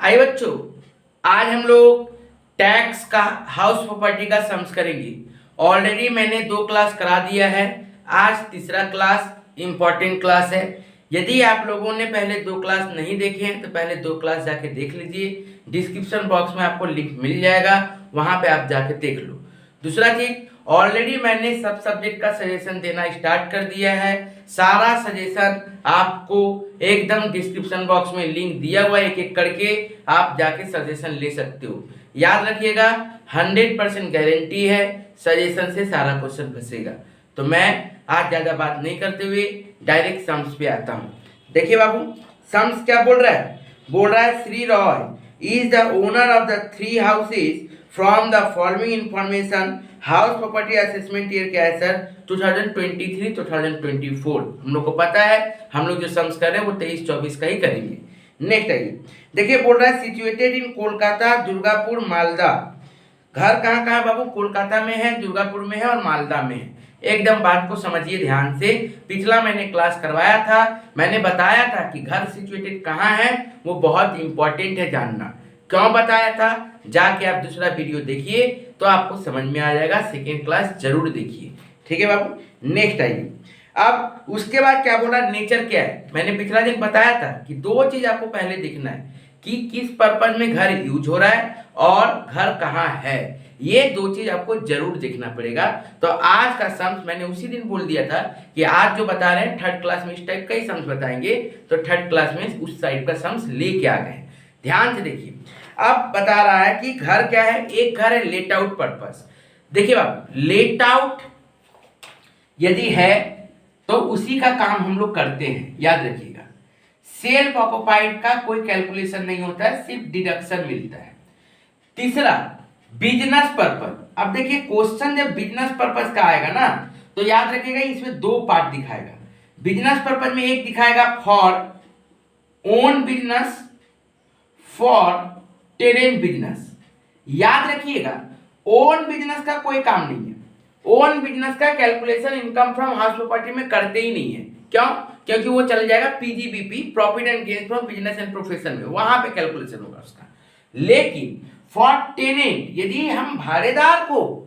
आइए बच्चों, आज हम लोग टैक्स का हाउस प्रॉपर्टी का सम्स करेंगे। ऑलरेडी मैंने 2 क्लास करा दिया है। आज तीसरा क्लास इम्पॉर्टेंट क्लास है। यदि आप लोगों ने पहले 2 क्लास नहीं देखे हैं तो पहले 2 क्लास जाके देख लीजिए। डिस्क्रिप्शन बॉक्स में आपको लिंक मिल जाएगा, वहां पे आप जाके देख लो। दूसरा चीज, ऑलरेडी मैंने सब सब्जेक्ट का सजेशन देना स्टार्ट कर दिया है। सारा सजेशन आपको एकदम डिस्क्रिप्शन बॉक्स में लिंक दिया हुआ है, एक एक करके आप जाके सजेशन ले सकते हो। याद रखिएगा, 100% गारंटी है सजेशन से सारा क्वेश्चन फंसेगा। तो मैं आज ज़्यादा बात नहीं करते हुए डायरेक्ट सम्स पे आता हूँ। देखिए बाबू, सम्स क्या बोल रहा है? बोल रहा है Shri Roy is the owner of the 3 houses from the following information. House property assessment year क्या है सर? 2023-2024। हम लोग को पता है, हम लोग जो सम्स कर रहे हैं वो 23-24 का ही करेंगे। नेक्स्ट आइए, देखिए बोल रहा है सिचुएटेड इन कोलकाता, दुर्गापुर, मालदा। घर कहाँ कहाँ बाबू? कोलकाता में है, दुर्गापुर में है और मालदा में है। एकदम बात को समझिए ध्यान से। पिछला मैंने क्लास करवाया था, मैंने बताया था कि घर सिचुएटेड कहाँ है, वो बहुत इंपॉर्टेंट है जानना। क्यों बताया था? जाके आप दूसरा वीडियो देखिए तो आपको समझ में आ जाएगा। सेकेंड क्लास जरूर देखिए, ठीक है बाबू। नेक्स्ट आइए, अब उसके बाद क्या बोला, नेचर क्या है। मैंने पिछला दिन बताया था कि 2 चीज आपको पहले देखना है कि किस पर्पज में घर यूज हो रहा है और घर कहाँ है। ये 2 चीज आपको जरूर देखना पड़ेगा। तो आज का सम्स मैंने उसी दिन बोल दिया था कि आज जो बता रहे हैं थर्ड क्लास में इस टाइप का ही सम्स बताएंगे, तो थर्ड क्लास में उस टाइप का सम्स लेके आ गए। ध्यान से देखिए, अब बता रहा है कि घर क्या है। एक घर है लेट आउट पर्पस। देखिए बाबू, लेट आउट यदि है तो उसी का काम हम लोग करते हैं, याद रखिएगा। सेल्फ ऑक्युपाइड का कोई कैलकुलेशन नहीं होता है, सिर्फ डिडक्शन मिलता है। तीसरा, बिजनेस पर्पस। अब देखिए क्वेश्चन जब बिजनेस पर्पस का आएगा ना, तो याद रखिएगा इसमें 2 पार्ट दिखाएगा। बिजनेस पर्पस में एक दिखाएगा for own business, for tenant business. याद रखिएगा, ओन बिजनेस का कोई काम नहीं है। ओन बिजनेस का calculation income from house property में करते ही नहीं है। क्यों? क्योंकि वो चल जाएगा PGBP, profit and gain from business and profession में, वहां पे कैलकुलेशन होगा उसका। लेकिन फॉर टेनेंट, यदि हम भाड़ेदार को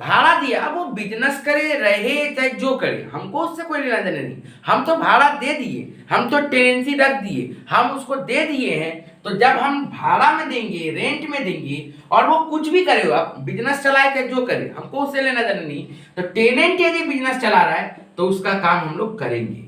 भाड़ा दिया, वो बिजनेस करे रहे चाहे जो करे, हमको उससे कोई लेना देना नहीं। हम तो भाड़ा दे दिए, हम तो टेनेंसी रख दिए, हम उसको दे दिए हैं। तो जब हम भाड़ा में देंगे, रेंट में देंगे, और वो कुछ भी करे, आप बिजनेस चलाए चाहे जो करे, हमको उससे लेना देना नहीं। तो टेनेंट यदि बिजनेस चला रहा है तो उसका काम हम लोग करेंगे,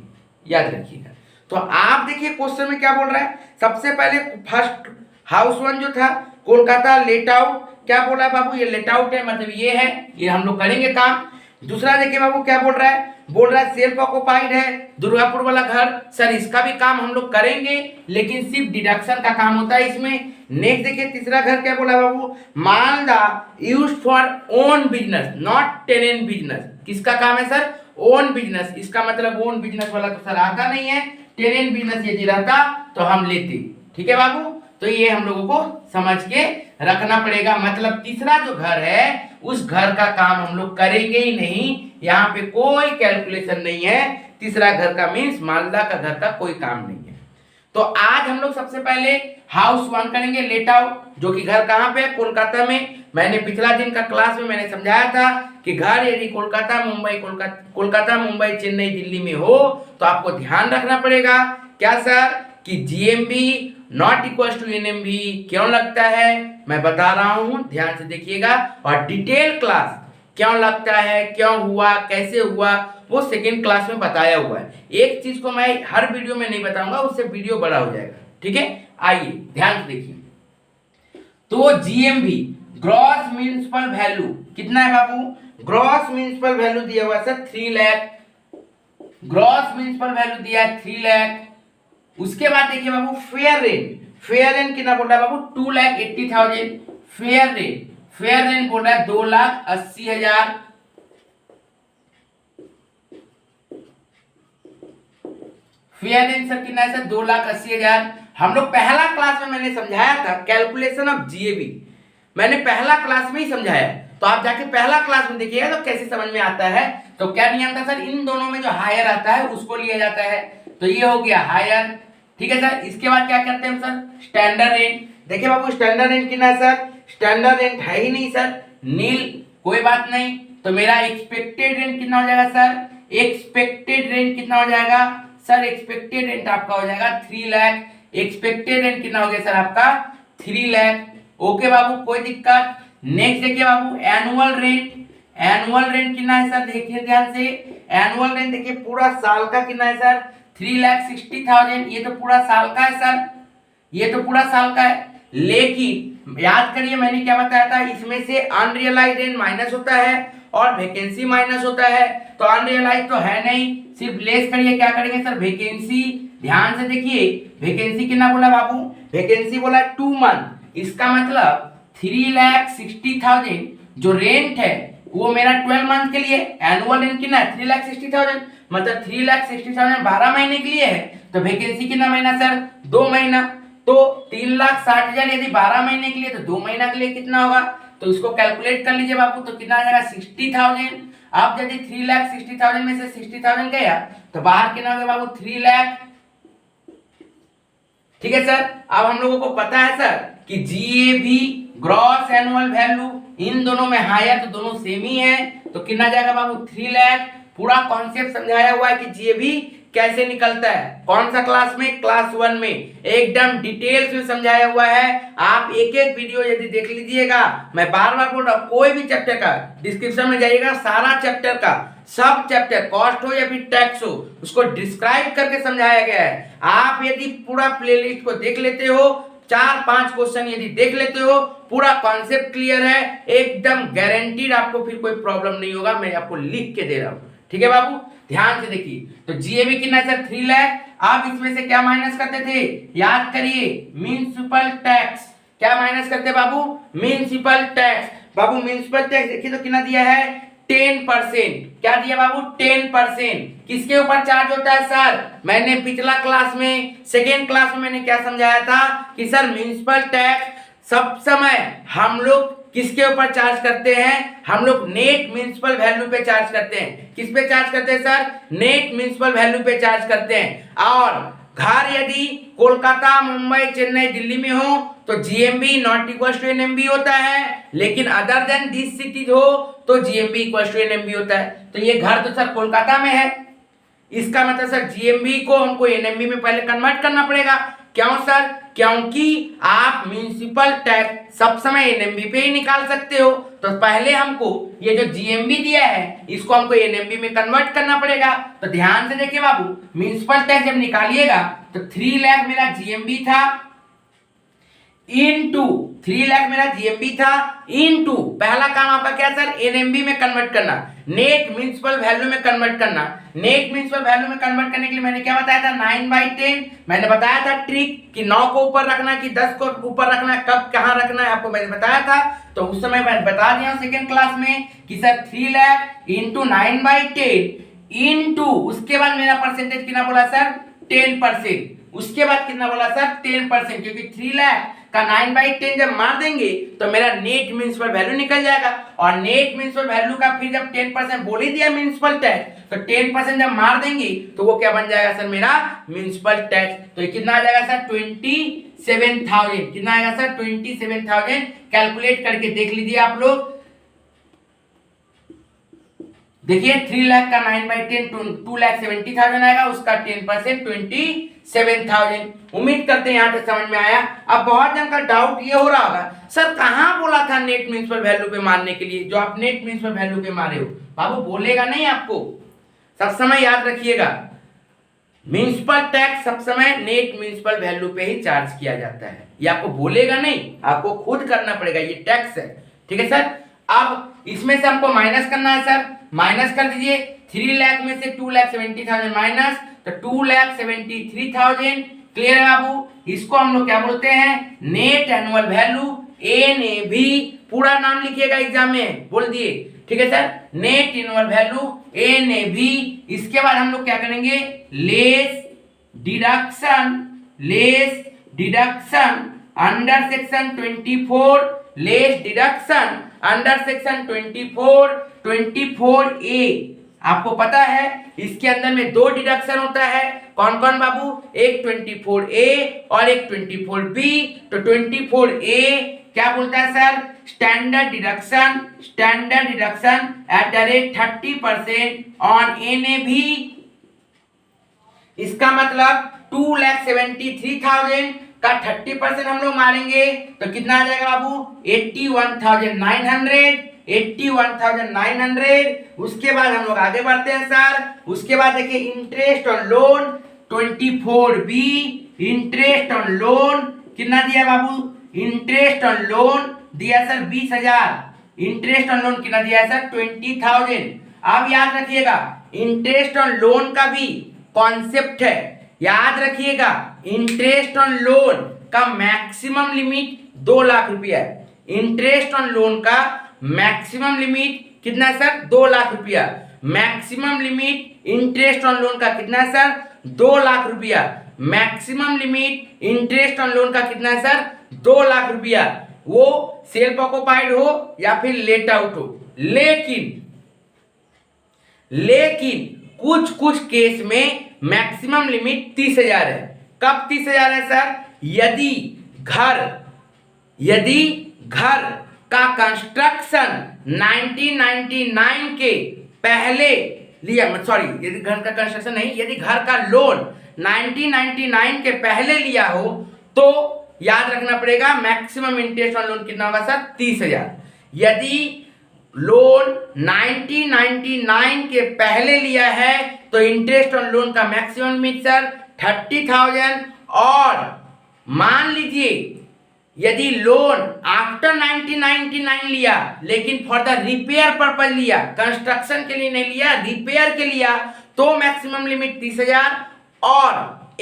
याद रखिएगा। तो आप देखिए क्वेश्चन में क्या बोल रहा है। सबसे पहले फर्स्ट हाउस 1 जो था कोलकाता, लेट आउट। क्या बोल रहा है बाबू? ये लेट आउट है, मतलब ये है, ये हम लोग करेंगे काम। दूसरा देखिए बाबू क्या बोल रहा है। बोल रहा है सेल्फ ऑक्युपाइड है, दुर्गापुर वाला घर। सर इसका भी काम हम लोग करेंगे, लेकिन सिर्फ डिडक्शन का काम होता है इसमें। नेक्स्ट देखिए तीसरा घर क्या बोला बाबू, मालदा used for own business not tenant business. किसका काम है सर? Own business. इसका मतलब ओन बिजनेस वाला तो सर आता नहीं है, टेनेंट बिजनेस यदि रहता तो हम लेते। ठीक है बाबू, तो ये हम लोगों को समझ के रखना पड़ेगा। मतलब तीसरा जो घर है उस घर का काम हम लोग करेंगे ही नहीं, यहाँ पे कोई कैलकुलेशन नहीं है। तीसरा घर का मीन्स मालदा का घर का कोई काम नहीं है। तो आज हम लोग सबसे पहले हाउस 1 करेंगे, लेट आउट, जो कि घर कहाँ पे है? कोलकाता में। मैंने पिछला दिन का क्लास में मैंने समझाया था कि घर यदि कोलकाता मुंबई चेन्नई दिल्ली में हो तो आपको ध्यान रखना पड़ेगा क्या सर, कि GMB not equal to NMB. क्यों लगता है मैं बता रहा हूं, ध्यान से देखिएगा। और डिटेल क्लास क्यों लगता है, क्यों हुआ, कैसे हुआ, वो सेकेंड क्लास में बताया हुआ है। एक चीज को मैं हर वीडियो में नहीं बताऊंगा, उससे वीडियो बड़ा हो जाएगा। ठीक है, आइए ध्यान से देखिए। तो जीएमबी ग्रॉस म्युनिसिपल वैल्यू कितना है बाबू? ग्रॉस म्युनिसिपल वैल्यू दिया हुआ है sir 3 lakh. Gross municipal value दिया है 3 लाख। उसके बाद देखिए बाबू फेयर रेंट। फेयर रेंट कितना बोल रहा है बाबू? 2,80,000। फेयर रेंट बोल रहा है 2,80,000। फेयर रेंट सर कितना है सर? 2,80,000। हम लोग पहला क्लास में मैंने समझाया था कैलकुलेशन ऑफ जीएबी, मैंने पहला क्लास में ही समझाया। तो आप जाके पहला क्लास में देखिएगा तो कैसे समझ में आता है। तो क्या नियम था सर? इन दोनों में जो हायर आता है उसको लिया जाता है। तो ये हो गया हायर। ठीक है सर, इसके बाद क्या करते हैं हम सर? Standard rent. देखिए बाबू स्टैंडर्ड रेंट कितना है सर, स्टैंडर्ड रेंट है ही नहीं सर, नील, कोई बात नहीं। तो मेरा एक्सपेक्टेड रेंट कितना हो जाएगा सर, एक्सपेक्टेड रेंट कितना हो जाएगा सर, एक्सपेक्टेड रेंट आपका हो जाएगा 3 लाख। एक्सपेक्टेड रेंट कितना हो गया सर आपका 3 लाख। ओके बाबू, कोई दिक्कत। नेक्स्ट देखिए बाबू एनुअल रेंट, एनुअल रेंट कितना है सर, देखिए ध्यान से, एनुअल रेंट देखिए पूरा साल का कितना है सर 3,60,000। ये तो पूरा साल का है सर, ये तो पूरा साल का है। लेकिन याद करिए मैंने क्या बताया था, इसमें से अनरियलाइज्ड रेंट माइनस होता है और वैकेंसी माइनस होता है। तो अनरियलाइज्ड तो है नहीं, सिर्फ लेस करिए, क्या करेंगे सर वैकेंसी। ध्यान से देखिए वैकेंसी कितना बोला बाबू, वैकेंसी बोला 2 मंथ। इसका मतलब 3,60,000 जो रेंट है वो मेरा 12 मंथ के लिए। एनुअल रेंट कितना है 3,60,000, मतलब 3,60,000 12 महीने के लिए है। तो वैकेंसी कितना महीना सर 2 महीना। तो 3,60,000 यदि 12 महीने के लिए तो 2 महीना के लिए कितना होगा, तो इसको कैलकुलेट कर लीजिए बाबू। तो कितना आ जाएगा 60,000। अब यदि 3,60,000 में से 60,000 गया तो बाहर कितना होगा बाबू 3 लाख। ठीक है सर। अब हम लोगों को पता है सर कि GAV gross annual value in दोनों में हायर, तो दोनों सेम ही है। तो कितना जाएगा बाबू 3 लाख। पूरा कॉन्सेप्ट समझाया हुआ है कि जीएवी कैसे निकलता है। कौन सा क्लास में, क्लास 1 में एकदम डिटेल्स में समझाया हुआ है। आप एक एक वीडियो यदि देख लीजिएगा, मैं बार बार बोल रहा हूं, कोई भी चैप्टर का डिस्क्रिप्शन में जाइएगा, सारा चैप्टर का सब चैप्टर कॉस्ट हो या फिर टैक्स हो उसको डिस्क्राइब करके समझाया गया है। आप यदि पूरा प्लेलिस्ट को देख लेते हो, 4-5 क्वेश्चन यदि देख लेते हो, पूरा कॉन्सेप्ट क्लियर है, एकदम गारंटीड आपको फिर कोई प्रॉब्लम नहीं होगा। मैं आपको लिख के दे रहा हूं, ठीक है बाबू। ध्यान से देखिए, तो जीएबी कितना है सर 3 लाख। आप इसमें से क्या माइनस करते थे, याद करिए म्युनिसिपल टैक्स। क्या माइनस करते बाबू, म्युनिसिपल टैक्स। बाबू म्युनिसिपल टैक्स देखिए तो कितना दिया है 10%। क्या दिया बाबू 10%। किसके ऊपर चार्ज होता है सर, मैंने पिछला क्लास में सेकेंड क्लास में मैंने क्या समझाया था कि सर म्युनिसिपल टैक्स सब समय हम लोग किसके ऊपर चार्ज करते हैं, हम लोग नेट म्युनिसिपल वैल्यू पे चार्ज करते हैं। किस पे चार्ज करते हैं सर, नेट म्युनिसिपल वैल्यू पे चार्ज करते हैं। और घर यदि कोलकाता, मुंबई, चेन्नई, दिल्ली में हो तो GMB not equal to NMB होता है, लेकिन अदर देन दिस सिटीज हो तो जीएमबी इक्वल टू एनएमबी होता है। तो ये घर तो सर कोलकाता में है, इसका मतलब सर जीएमबी को हमको एनएमबी में पहले कन्वर्ट करना पड़ेगा। क्यों सर, क्योंकि आप म्युनिसिपल टैक्स सब समय एनएमबी पे ही निकाल सकते हो। तो पहले हमको ये जो जीएमबी दिया है इसको हमको एनएमबी में कन्वर्ट करना पड़ेगा। तो ध्यान से देखिए बाबू, म्युनिसिपल टैक्स जब निकालिएगा तो 3 लाख मेरा जीएमबी था, इनटू 3 लाख मेरा जीएमबी था, इनटू पहला काम आपका क्या सर, एनएमबी में कन्वर्ट करना, नेट म्युनिसिपल वैल्यू में कन्वर्ट करना। नेट म्युनिसिपल वैल्यू में कन्वर्ट करने के लिए मैंने क्या बताया था 9/10। मैंने बताया था ट्रिक कि 9 को ऊपर रखना है कि 10 को ऊपर रखना है, कब कहां रखना है आपको मैंने बताया था। तो उस समय मैंने बता दिया सेकेंड क्लास में कि सर 3 लाख इंटू 9/10 इंटू उसके बाद मेरा परसेंटेज कितना बोला सर 10%। उसके बाद कितना बोला सर 10%, क्योंकि 3 लाख का 9/10 जब मार देंगे तो मेरा नेट म्युनिसिपल वैल्यू निकल जाएगा। और नेट म्युनिसिपल वैल्यू का फिर जब 10% बोल ही दिया म्युनिसिपल टैक्स, तो 10% जब मार देंगे तो वो क्या बन जाएगा सर मेरा म्युनिसिपल टैक्स। तो ये कितना आ जाएगा सर 27,000। कितना आएगा सर 27,000। कैलकुलेट करके देख लीजिए आप लोग। देखिए 3 लाख का 9/10 2,70,000 आएगा, उसका 10% 27,000। उम्मीद करते हैं यहाँ तक समझ में आया। अब बहुत जन का डाउट ये हो रहा होगा सर कहाँ बोला था नेट म्युनिसिपल वैल्यू पे मारने के लिए, जो आप नेट म्युनिसिपल वैल्यू पे मारे हो। बाबू बोलेगा नहीं आपको, सब समय याद रखिएगा म्युनिसिपल टैक्स सब समय नेट म्युनिसिपल वैल्यू पे ही चार्ज किया जाता है। ये आपको बोलेगा नहीं, आपको खुद करना पड़ेगा, ये टैक्स है। ठीक है सर। अब इसमें से हमको माइनस करना है सर, माइनस कर दीजिए। 3 लाख में से 2,70,000 माइनस, तो 2,73,000। क्लियर है बाबू। इसको हम लोग क्या बोलते हैं, नेट एनुअल वैल्यू, एनएवी। पूरा नाम लिखिएगा एग्जाम में, बोल दिए। ठीक है sir, net annual value NAV. इसके बाद हम लोग क्या करेंगे, less deduction under section 24, less deduction under section 24A आपको पता है इसके अंदर में दो डिडक्शन होता है, कौन कौन बाबू, एक 24A और एक 24B। तो 24A क्या बोलता है sir, standard deduction at the rate 30% on NAV। इसका मतलब 2,73,000 का 30% हम लोग मारेंगे तो कितना आ जाएगा बाबू, 81,900। उसके बाद हम लोग आगे बढ़ते हैं सर। उसके बाद देखिए interest on loan 24B, interest on loan कितना दिया बाबू, इंटरेस्ट ऑन लोन दिया सर 20,000। इंटरेस्ट ऑन लोन कितना दिया है सर, 20,000। अब याद रखिएगा इंटरेस्ट ऑन लोन का भी कॉन्सेप्ट है, याद रखिएगा इंटरेस्ट ऑन लोन का मैक्सिमम लिमिट 2 लाख रुपया है। इंटरेस्ट ऑन लोन का मैक्सिमम लिमिट कितना है सर, 2 लाख रुपया। Maximum limit interest on loan का कितना है सर, 2 लाख रुपया। Maximum limit interest on loan का कितना है सर, 2 लाख रुपया। वो सेल्फ ऑक्युपाइड हो या फिर लेट आउट हो। लेकिन कुछ केस में मैक्सिमम लिमिट 30,000 है। कब 30,000 है सर, यदि घर का कंस्ट्रक्शन 1999 के पहले लिया, सॉरी यदि घर का कंस्ट्रक्शन नहीं, यदि घर का लोन 1999 के पहले लिया हो तो याद रखना पड़ेगा मैक्सिमम इंटरेस्ट ऑन लोन कितना होगा सर, 30,000। यदि लोन 1999 के पहले लिया है तो इंटरेस्ट ऑन लोन का मैक्सिमम लिमिट सर 30,000। और मान लीजिए यदि लोन आफ्टर 1999 लिया लेकिन फॉर द रिपेयर पर्पज लिया, कंस्ट्रक्शन के लिए नहीं लिया, रिपेयर के लिया, तो मैक्सिमम लिमिट 30,000। और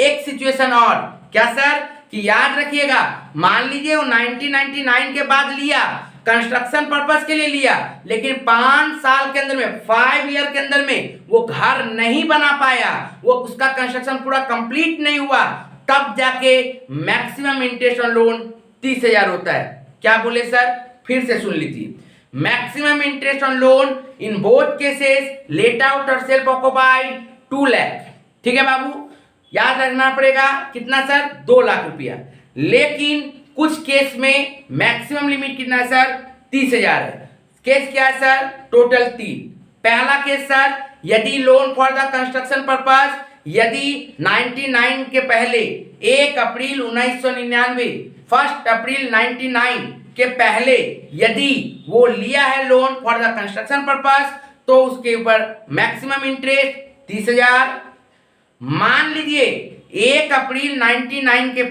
एक सिचुएशन और क्या सर कि याद रखिएगा, मान लीजिए वो 1999 के बाद लिया, कंस्ट्रक्शन पर्पस के लिए लिया, लेकिन 5 साल के अंदर में 5 ईयर के अंदर में वो घर नहीं बना पाया, वो उसका कंस्ट्रक्शन पूरा कंप्लीट नहीं हुआ, तब जाके मैक्सिमम इंटरेस्ट ऑन लोन 30,000 होता है। क्या बोले सर, फिर से सुन लीजिए, maximum interest on loan in both cases let out और सेल्फ ऑक्युपाइड 2 लाख। ठीक है बाबू, याद रखना पड़ेगा कितना सर, 2 लाख रुपया। लेकिन कुछ केस में मैक्सिमम लिमिट कितना है सर, 30,000 है। केस क्या है सर, टोटल 3। पहला केस सर, यदि loan for the construction purpose, यदि 99 के पहले 1 अप्रैल 1999, 1 अप्रैल 99 के पहले यदि वो लिया है loan for the construction purpose तो उसके ऊपर मैक्सिमम इंटरेस्ट 30,000। मान लीजिए 1 अप्रैल 99 के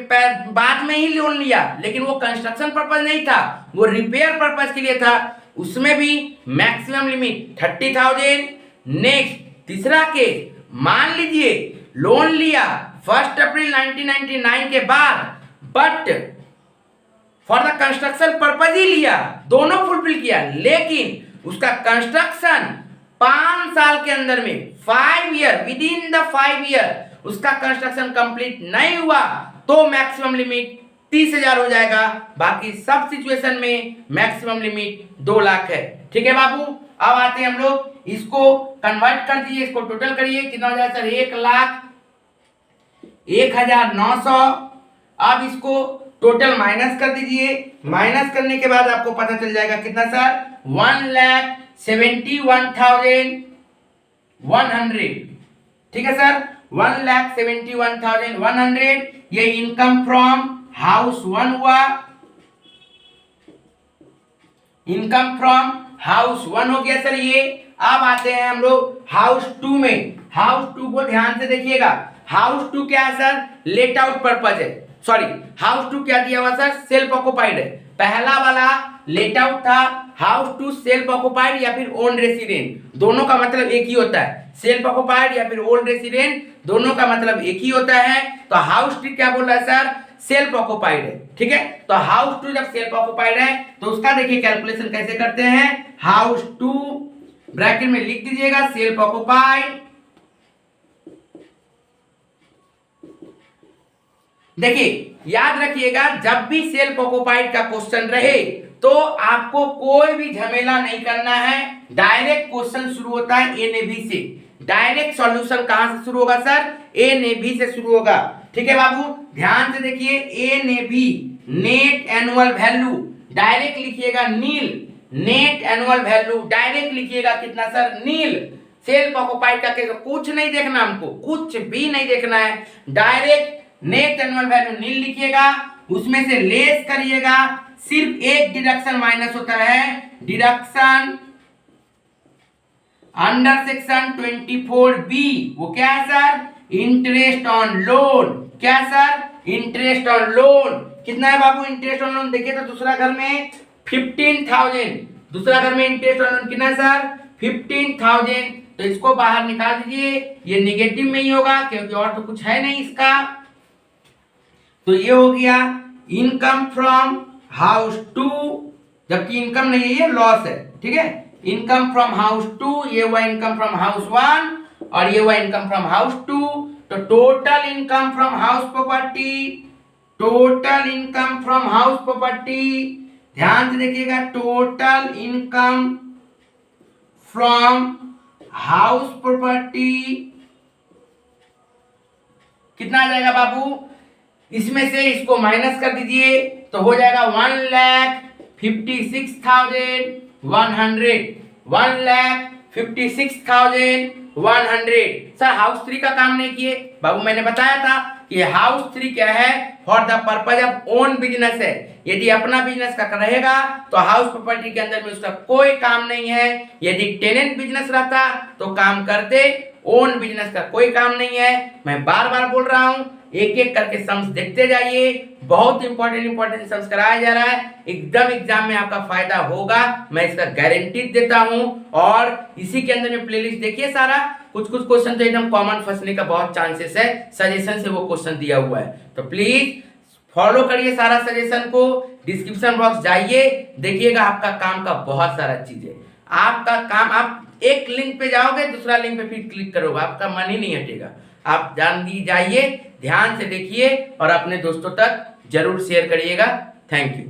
बाद में ही लोन लिया, लेकिन वो कंस्ट्रक्शन पर्पस नहीं था, वो रिपेयर पर्पस के लिए था, उसमें भी मैक्सिमम लिमिट 30,000। नेक्स्ट तीसरा केस, मान लीजिए लोन लिया 1 अप्रैल 1999 के बाद, but for the construction purpose ही लिया, दोनों फुलफिल किया, लेकिन उसका कंस्ट्रक्शन 5 साल के अंदर में 5 year, with in the 5 year उसका कंस्ट्रक्शन कंप्लीट नहीं हुआ, तो मैक्सिमम लिमिट 30,000 हो जाएगा। बाकी सब सिचुएशन में मैक्सिमम लिमिट 2 लाख है। ठीक है बाबू, अब आते हैं हम लोग, इसको कन्वर्ट कर दीजिए, इसको टोटल करिए, कितना हो जाएगा सर, 1,01,900। अब इसको टोटल माइनस कर दीजिए, माइनस करने के बाद आपको पता चल जाएगा कितना सर, 1,71,100। ठीक है सर, 1,71,100 ये इनकम फ्रॉम हाउस 1 हुआ, इनकम फ्रॉम हाउस 1 हो गया सर ये। अब आते हैं हम लोग हाउस 2 में। हाउस 2 को ध्यान से देखिएगा, हाउस 2 क्या है सर, लेट आउट पर्पज है, सॉरी हाउस 2 क्या दिया हुआ सर, सेल्फ ऑक्युपाइड है। पहला वाला लेट आउट था, हाउस 2 सेल्फ ऑक्युपाइड या फिर ओन रेसिडेंट, दोनों का मतलब एक ही होता है, सेल्फ ऑक्युपाइड या फिर ओन रेसिडेंट दोनों का मतलब एक ही होता है। तो हाउस 2 क्या बोल रहा है सर, सेल्फ ऑक्युपाइड है। ठीक है, तो हाउस 2 जब सेल्फ ऑक्युपाइड है तो उसका देखिए कैलकुलेशन कैसे करते हैं, हाउस 2 ब्रैकेट में लिख दीजिएगा सेल्फ ऑक्युपाइड, देखिए याद रखिएगा, जब भी सेल्फ ऑक्युपाइड का क्वेश्चन रहे तो आपको कोई भी झमेला नहीं करना है। डायरेक्ट क्वेश्चन शुरू होता है ए ने बी से। डायरेक्ट सॉल्यूशन कहां से शुरू होगा सर? ए ने बी से शुरू होगा। ठीक है बाबू, ध्यान से देखिए, ए ने B net annual value direct लिखिएगा nil. Net annual value direct लिखिएगा कितना सर? नील। सेल्फ ऑक्युपाइड का केस कुछ नहीं देखना, हमको कुछ भी नहीं देखना है। Direct net annual value nil लिखिएगा, उसमें से लेस करिएगा। सिर्फ एक डिडक्शन माइनस होता है, डिडक्शन अंडर सेक्शन 24B। वो क्या है सर? Interest on loan. क्या सर? Interest on loan. कितना है बाबू इंटरेस्ट ऑन लोन? देखिए तो दूसरा घर में 15,000। दूसरा घर में इंटरेस्ट ऑन लोन कितना है सर? 15,000। तो इसको बाहर निकाल दीजिए, ये निगेटिव में ही होगा क्योंकि और तो कुछ है नहीं इसका। तो ये हो गया इनकम फ्रॉम हाउस 2, जबकि इनकम नहीं है, ये लॉस है। ठीक है, इनकम फ्रॉम हाउस 2, ये हुआ इनकम फ्रॉम हाउस 1 और ये हुआ इनकम फ्रॉम हाउस 2। तो total income from house property, total income from house property, ध्यान से देखिएगा, total income from house property कितना आ जाएगा बाबू? इसमें से इसको माइनस कर दीजिए तो हो जाएगा 1,56,100। 1,56,100। सर हाउस 3 का काम नहीं किए बाबू, मैंने बताया था कि हाउस 3 क्या है? For the purpose of own business है। यदि अपना बिजनेस का रहेगा तो हाउस प्रॉपर्टी के अंदर में उसका कोई काम नहीं है। यदि टेनेंट बिजनेस रहता तो काम करते, ओन बिजनेस का कोई काम नहीं है। मैं बार बार बोल रहा हूं, एक एक करके सम्स देखते जाइए। बहुत इंपॉर्टेंट सम्स कराया जा रहा है, एकदम एग्जाम में आपका फायदा होगा, मैं इसका गारंटी देता हूं। और इसी के अंदर में प्लेलिस्ट देखिए सारा, कुछ कुछ क्वेश्चन तो एकदम कॉमन फंसने का बहुत चांसेस है, सजेशन से वो क्वेश्चन दिया हुआ है। तो प्लीज फॉलो करिए सारा सजेशन को। डिस्क्रिप्शन बॉक्स जाइए, देखिएगा आपका काम का बहुत सारा चीज है। आपका काम, आप एक लिंक पे जाओगे, दूसरा लिंक पे फिर क्लिक करोगे, आपका मन ही नहीं हटेगा। आप जाइए, ध्यान से देखिए और अपने दोस्तों तक जरूर शेयर करिएगा। Thank you.